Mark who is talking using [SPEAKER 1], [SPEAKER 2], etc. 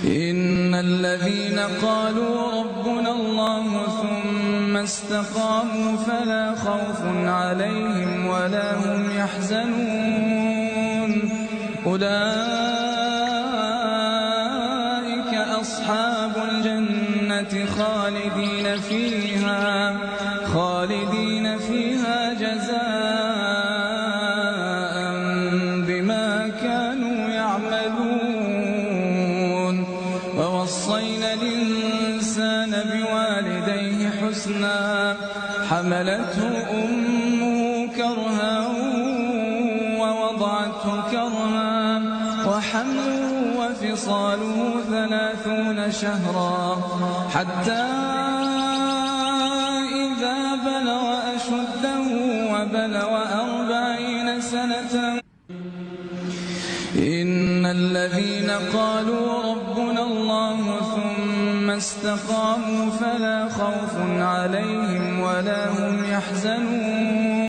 [SPEAKER 1] إن الذين قالوا ربنا الله ثم استقاموا فلا خوف عليهم ولا هم يحزنون أولئك أصحاب الجنة خالدين فيها جزاء بما كانوا يعملون ووصينا الإنسان بوالديه حسنا حملته أمه كرها ووضعته كرها وحمله وفصاله 30 شهرا حتى إذا بلغ أشده وبلغ 40 سنة. إن الذين قالوا ربنا الله ثم استقاموا فلا خوف عليهم ولا هم يحزنون